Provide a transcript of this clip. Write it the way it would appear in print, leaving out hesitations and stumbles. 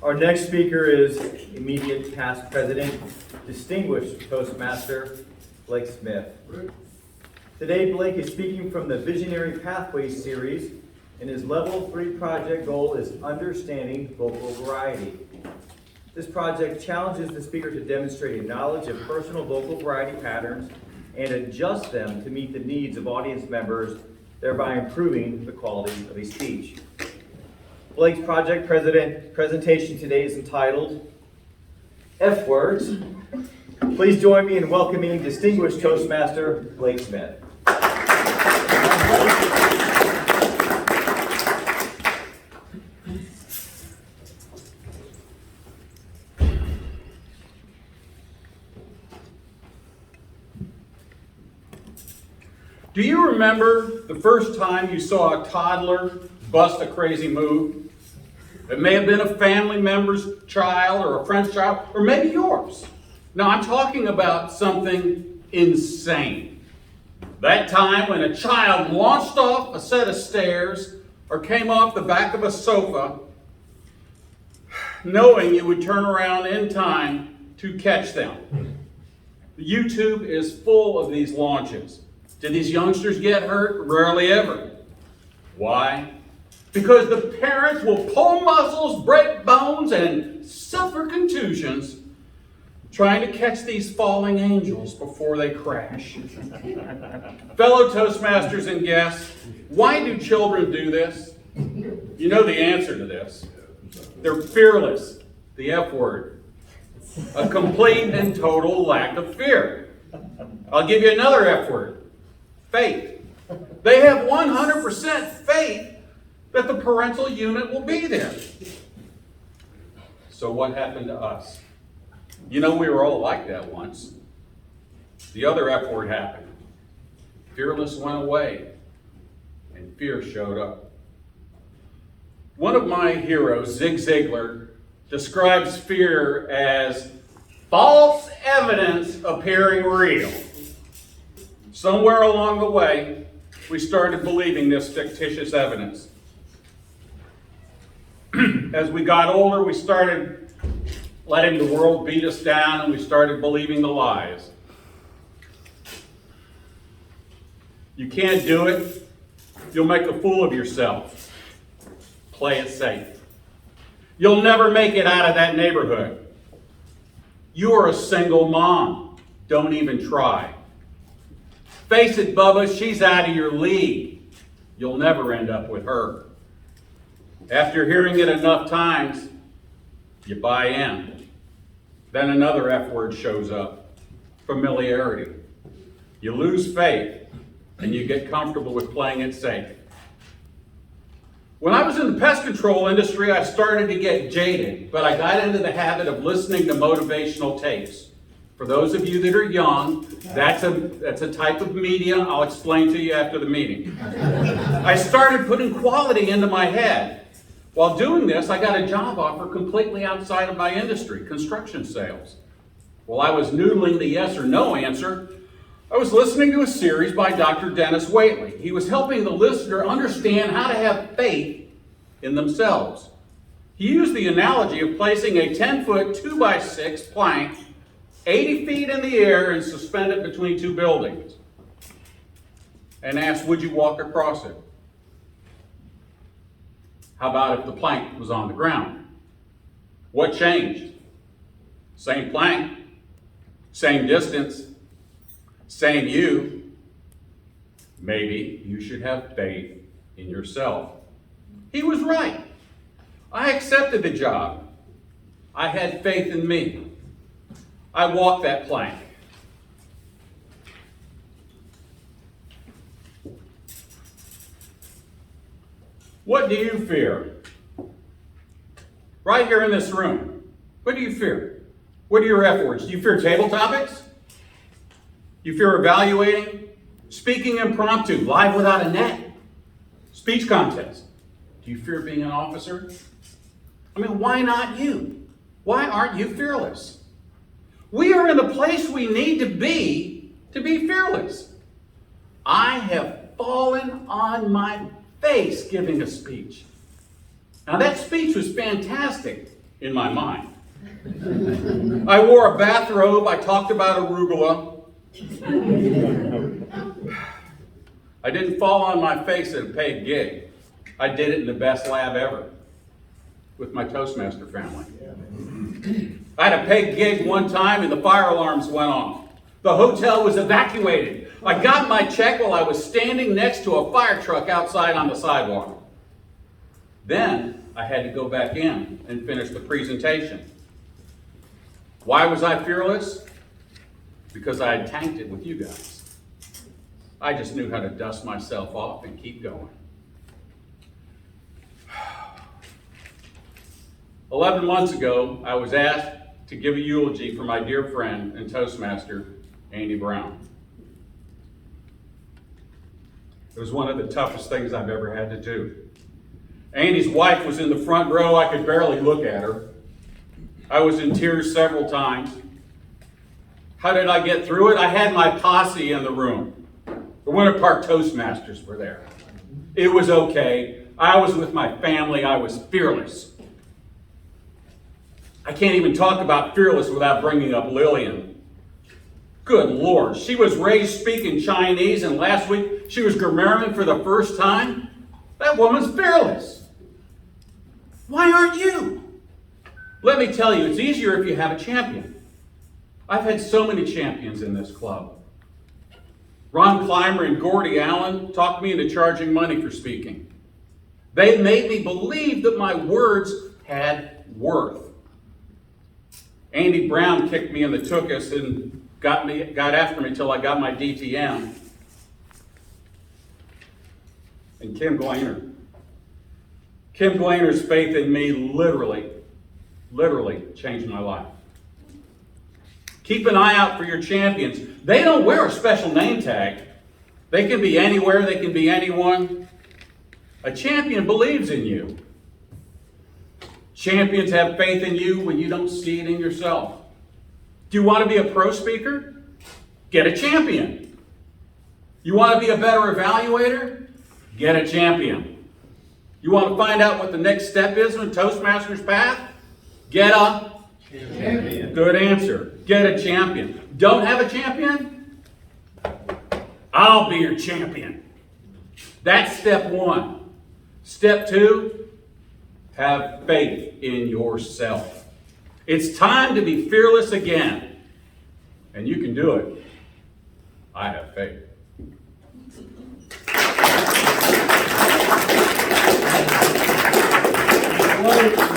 Our next speaker is immediate past president, distinguished Toastmaster Blake Smith. Today, Blake is speaking from the Visionary Pathways series, and his Level 3 project goal is understanding vocal variety. This project challenges the speaker to demonstrate a knowledge of personal vocal variety patterns and adjust them to meet the needs of audience members, thereby improving the quality of a speech. Blake's project presentation today is entitled F Words. Please join me in welcoming distinguished Toastmaster Blake Smith. Do you remember the first time you saw a toddler bust a crazy move? It may have been a family member's child or a friend's child, or maybe yours. Now, I'm talking about something insane. That time when a child launched off a set of stairs or came off the back of a sofa, knowing you would turn around in time to catch them. YouTube is full of these launches. Did these youngsters get hurt? Rarely ever. Why? Because the parents will pull muscles, break bones, and suffer contusions trying to catch these falling angels before they crash. Fellow Toastmasters and guests, why do children do this? You know the answer to this. They're fearless, the F word. A complete and total lack of fear. I'll give you another F word. Faith. They have 100% faith that the parental unit will be there. So what happened to us? You know, we were all like that once. The other F word happened. Fearless went away, and fear showed up. One of my heroes, Zig Ziglar, describes fear as false evidence appearing real. Somewhere along the way, we started believing this fictitious evidence. As we got older, we started letting the world beat us down, and we started believing the lies. You can't do it. You'll make a fool of yourself. Play it safe. You'll never make it out of that neighborhood. You are a single mom. Don't even try. Face it, Bubba, she's out of your league. You'll never end up with her. After hearing it enough times, you buy in. Then another F word shows up, familiarity. You lose faith, and you get comfortable with playing it safe. When I was in the pest control industry, I started to get jaded, but I got into the habit of listening to motivational tapes. For those of you that are young, that's a type of media I'll explain to you after the meeting. I started putting quality into my head. While doing this, I got a job offer completely outside of my industry, construction sales. While I was noodling the yes or no answer, I was listening to a series by Dr. Dennis Waitley. He was helping the listener understand how to have faith in themselves. He used the analogy of placing a 10-foot 2x6 plank 80 feet in the air and suspended between two buildings, and asked, would you walk across it? How about if the plank was on the ground? What changed? Same plank, same distance, same you. Maybe you should have faith in yourself. He was right. I accepted the job. I had faith in me. I walked that plank. What do you fear? Right here in this room. What do you fear? What are your F words? Do you fear table topics? Do you fear evaluating? Speaking impromptu, live without a net? Speech contest? Do you fear being an officer? I mean, why not you? Why aren't you fearless? We are in the place we need to be fearless. I have fallen on my face giving a speech. Now that speech was fantastic. in my mind. I wore a bathrobe. I talked about arugula. I didn't fall on my face at a paid gig. I did it in the best lab ever with my Toastmaster family. I had a paid gig one time and the fire alarms went off. The hotel was evacuated. I got my check while I was standing next to a fire truck outside on the sidewalk. Then I had to go back in and finish the presentation. Why was I fearless? Because I had tanked it with you guys. I just knew how to dust myself off and keep going. 11 months ago, I was asked to give a eulogy for my dear friend and Toastmaster, Andy Brown. It was one of the toughest things I've ever had to do. Andy's wife was in the front row. I could barely look at her. I was in tears several times. How did I get through it? I had my posse in the room. The Winter Park Toastmasters were there. It was okay. I was with my family. I was fearless. I can't even talk about fearless without bringing up Lillian. Good Lord, she was raised speaking Chinese, and last week she was grammarian for the first time. That woman's fearless. Why aren't you? Let me tell you, it's easier if you have a champion. I've had so many champions in this club. Ron Clymer and Gordy Allen talked me into charging money for speaking. They made me believe that my words had worth. Andy Brown kicked me in the tuchus and got after me till I got my DTM. And Kim Glainer. Kim Glainer's faith in me literally changed my life. Keep an eye out for your champions. They don't wear a special name tag. They can be anywhere, they can be anyone. A champion believes in you. Champions have faith in you when you don't see it in yourself. Do you want to be a pro speaker? Get a champion. You want to be a better evaluator? Get a champion. You want to find out what the next step is in Toastmasters path? Get a champion. Good answer. Get a champion. Don't have a champion? I'll be your champion. That's step one. Step two, have faith in yourself. It's time to be fearless again. And you can do it. I have faith. Well,